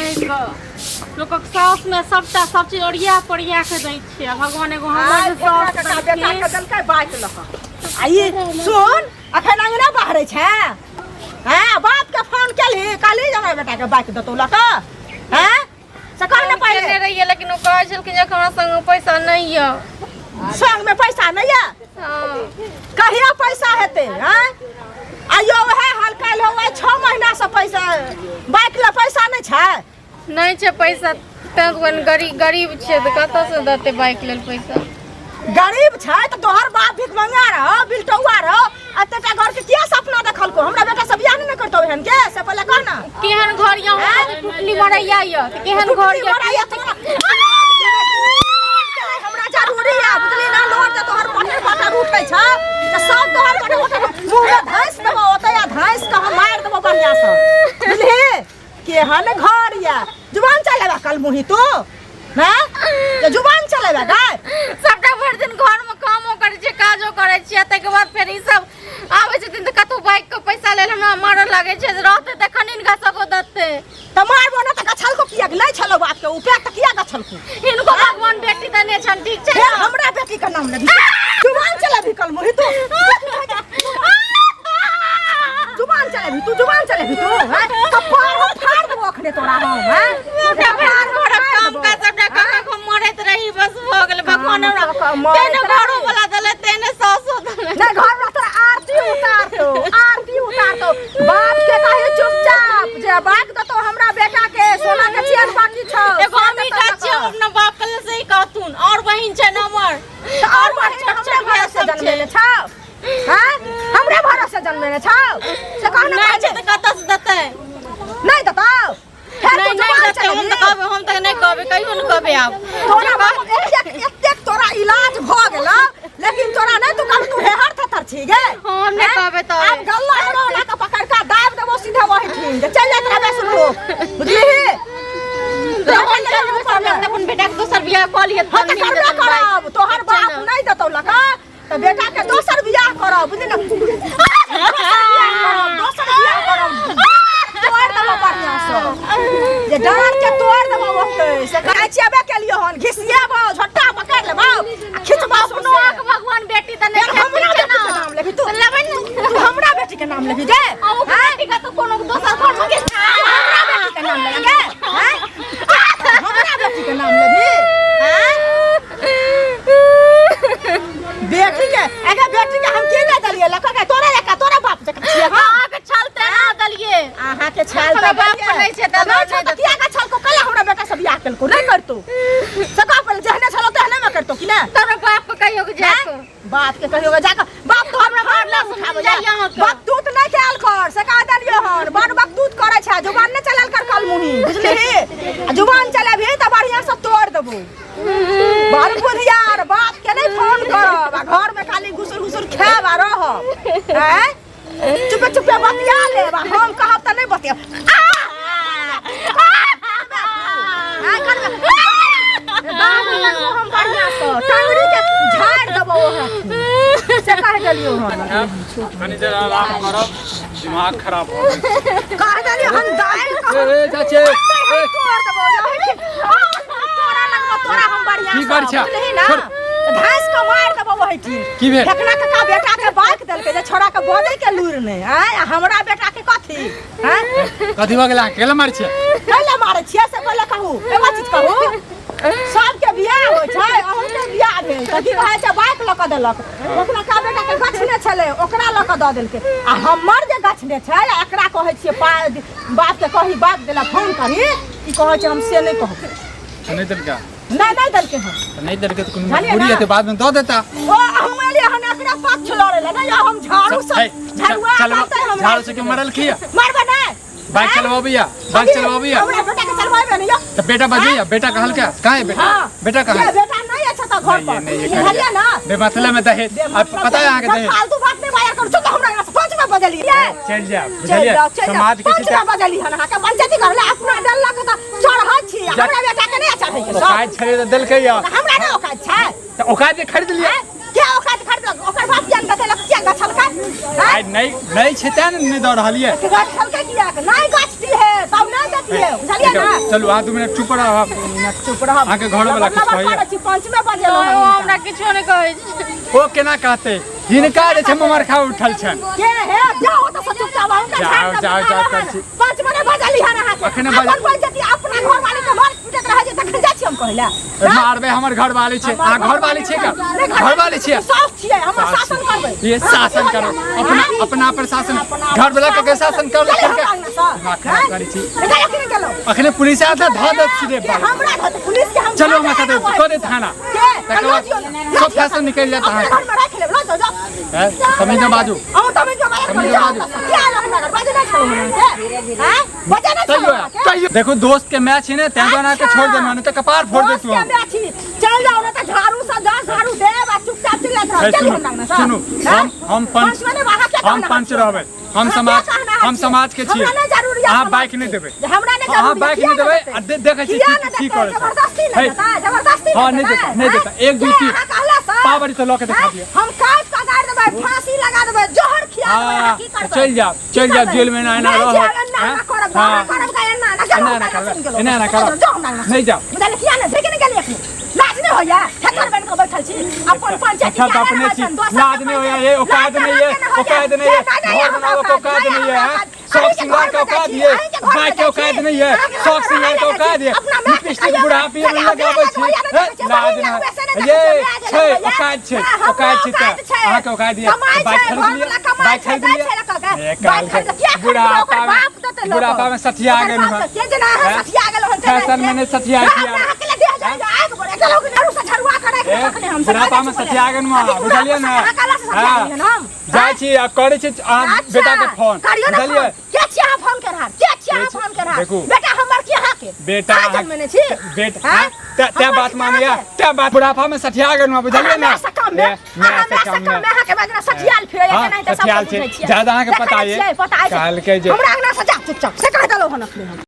लोक साउस में सबटा सब चीज ओरिया पड़िया के दै छै भगवान एगो हमर साउस बेटा के दलकै बाइक लख आई सुन अखन अंगना बाहरे छै हां बाप के फोन केली काली हमरा बेटा के बाइक दतो लख हैं से कहने पहिले रहिए लेकिन ओ कहै छल कि हमरा संग पैसा नहीं य संग में पैसा नहीं है हां कहिया पैसा हेते हैं आइयो वहे हाल काल होवे 6 महीना से पैसा बाइक ले पैसा नहीं छै नहीं छै पैसा तन गरीब छै त कत से देते बाइक लेल पैसा गरीब छै त तोहर बाप भीख मंगा रह बिलटौआ रह अतटा घर के किया सपना देखल को हमरा बेटा सब बियाह नहीं करतो हन के से पहले कह ना केहन घर या टुटली मरैया य त केहन घर या हमरा जरूरी है बुझली ना लोड त तोहर पटे पटे उठै छ त सब तोहर पटे उठै मुंह में धैस देबो ओतया धैस के हम मार देबो बढ़िया से बुझली केहन घर या जुबान चलेबा कल मुही तू हैं जे जुबान चलेबा गाय सबटा भर दिन घर में कामो करै छै काजो करै छियै तै के बाद फेर ई सब आबै छथिन त कतौ बाइक के पैसा लेल हमरा मारऽ लागै छै रहते त खनिन घसको दते त मारबो न त गछल को किया नहीं छलो बात के उपे त किया गछल को इनको भगवान बेटी देने छन ठीक छै हमरा बेटी के नाम लेबी जुबान चलेबी कल मुही तू जुबान चलेबी तू हैं कपार फाड़ देबो अखने तोरा हम हैं काम का सबटा काका को मरैत रही बस हो गेल भगवान तेने घरो वाला देले तेने सासो देले नहीं घर में तोरा आरती उतार तो बाप के कहे चुपचाप जे बाइक दतो हमरा बेटा के सोना के चेन बाकी छ एगो अमी का छै अपना बाप के ले सही कहतुन और बहिन छै नमर और बहिन हमरा भरोसे जन्मेले छ हैं हमरा भरोसे जन्मेले छ से कहना नहीं छै त कत से देतै नहीं दताओ नहीं देतै हम त नहीं कहबे कहियो न कहबे आब तोरा एक तोरा इलाज भ गेल लेकिन तोरा नहीं तू कह तू हेहर थथर छी गे हम नहीं कहबे त अब गल्ला रोला के पकड़ के दाब देबो सीधा वही ठीक जे चल जात रहबे सुनो बुझली अपन बेटा के दोसर बियाह क लिए हम त करबे करब तोहर बाप नहीं दतौ लका त बेटा के दोसर बियाह करब बुझली ना दोसर बियाह करब तोड़ देबो बढ़िया से जे डार के तोड़ देबो ओते से कहै छियबे केलियो हन घिसियाबो झट्टा पकड़ लेबो आ खिचबो सुनो भगवान बेटी देने हमरा बेटी के नाम लेबी तू लेबै न तू हमरा बेटी के नाम लेबी गे बेटी का तो कोनो दोसर घर में के हमरा बेटी के नाम लेबी गे हैं हमरा बेटी के नाम लेबी हैं बेटी के अगर बेटी के हम के ले दलिए लका के तोरा बाप जक छिए हां आके छलते ना दलिए आहा के छल त बाप को नहीं छै त किया का छल को कल हमरा बेटा सब बियाह केलको नहीं करतो सका पर जहने छलो तहने में करतो कि ना तोरा बाप को कहियो के जाको बाप के कहियो के जाको बाप तो हमरा घर ना सिखाबे बाप दूत नहीं खेल कर सका दलियो हन बड़ बाप दूत करे छै जुबान ने चलल कर कल मुही बुझली जुबान चलेबी त बढ़िया से तोड़ देबो बार बुधियार बाप के नहीं फोन करब आ घर में खाली घुसुर खाब आ रहब हैं चुपे बतिया लेब हम कहब त नहीं बतिया हम बढ़िया से टांगड़ी के झाड़ देबो से कह देलियो हन कनी जरा आराम करब दिमाग खराब हो गेल कह देलियो हन दाई ए चाचे तोड़ देबो तोरा लगबो तोरा हम बढ़िया की कर छ ना घास के मार देबो वही ठीक की भेल फेकना का बेटा के बाइक देलके जे छोरा के बदे के लूर नहीं हैं हमरा बेटा के कथी हैं कथी भ गेला केला मार छ कैला मारे छिया से पहले कहू एगो चीज कहू सब के बियाह होय छै अहूं के बियाह भेल कथी कहै छै बाइक ल क देलक ओकरा का बेटा के गछने छले ओकरा ल क द देलके आ हमर जे गछने छै एकरा कहै छियै बाप के कही बाप देला फोन करी ई कहै छै हम से नहीं कहब नहीं देलका नहीं देलके हम नहीं देलके तो कोनो बुढ़ी है बाद में दो देता ओ हम एलिए हन एकरा पक्ष लड़े ला नहीं हम झाड़ू से झाड़ुआ करते हम झाड़ू से के मरल किया मारबे नहीं बाइक चलवा भैया हमरा बेटा के चलवाबे नहीं तो बेटा बजिया बेटा कहल क्या कहां है बेटा बेटा कहां है बेटा नहीं अच्छा तो घर पर बुझलिए ना बेमतलब में दहेज पता है यहां के दहेज फालतू बात नहीं बाहर कर चल हमरा 5 में बदलिए चल जा बुझलिए समाज के 5 में बदली हन हां के पंचायती घर ले अपना डर लग त चढ़ा छी हमरा बेटा के नहीं अच्छा है औकात छले तो दिल के या हमरा नहीं औकात छै तो औकात खरीद लिया क्या औकात खरीद ओकर बाप जान बतेलक क्या गछल का नहीं छै त नहीं दौड़ रहलिए गछल के किया नहीं गछती है तब नहीं दिए बुझलिए ना चलू आ 2 मिनट चुप रह चुप रह आके घर वाला कुछ कहिए 5 में बजे हमरा किछो नहीं कहै छै ओ केना कहते हिनका जे छै ममर खा उठल छन के हे जाओ त चुपचाप हम जाओ कर छी 5 में बजली है रहा के अखने बज अपन जति अपना घर वाली के मार पीटत रह जे तखन जा छी हम कहला मारबे हमर घर वाली छै आ घर वाली छै का घर वाली छै साफ छियै हम शासन करबै ये शासन करो अपना प्रशासन घर वाला के शासन कर करै छी अखने पुलिस आधा ध दत सीधे हमरा पुलिस के हम चलो हम कहते को दे थाना सब फैशन निकल जाता है घर में रख ले लो जा समझ ना बाजू हम तमे जो बाजू क्या लगना बाजू ना छलो हैं बजा ना छलो देखो दोस्त के मैच है ना ते बना के छोड़ दे माने तो कपार फोड़ दे तू चल जाओ ना तो झाड़ू से जा झाड़ू दे बा चुपचाप चिल्लात रह चल हम लगना सर सुनो हम पंच रहबे हम समाज के छिए हां बाइक नहीं देबे हमरा नहीं जरूरी हां बाइक नहीं देबे आ देखे छी की करे जबरदस्ती नहीं देता जबरदस्ती हां नहीं देता 1 2 3 पावरी तो लोके दिखा दियो हम काट पगार देबे फांसी लगा देबे जहर खिया देबे की करबे चल जा जेल में ना रहो हां ना करो नहीं जा मुझे किया ना देखे नहीं गेली लाज नहीं होया ठक्कर बन के बैठल छी अपन पंचायत अच्छा अपने छी लाज नहीं होया ये औकात नहीं है घर बनाओ को औकात नहीं है शौक सिंगार का औकात है बाइक के औकात नहीं है शौक सिंगार का औकात है लिपस्टिक बुढ़ापी में लगाबै छी लाज नहीं ये छै औकात छै त अहाँ के औकात है बाइक खरीद लिया बुढ़ापा में सठिया गेल फैशन में नहीं सठिया बुढ़ापा में सठिया गेल बुझलिए ना जाइ छी आ करै छी बेटा के फोन बुझलिए के छी अहाँ फोन करहा के छी अहाँ फोन करहा बेटा हमर की अहाँ के बेटा मैंने छी बेटा त्या बात मानिया त्या बात बुढ़ापा में सठिया गेल बुझलिए ना मैं अहाँ के बाजना सठियाल फिरै छै नहीं त सब ज्यादा अहाँ के पता है काल के जे हमरा अंगना से जा चुपचाप से कह देलो हन अपने हम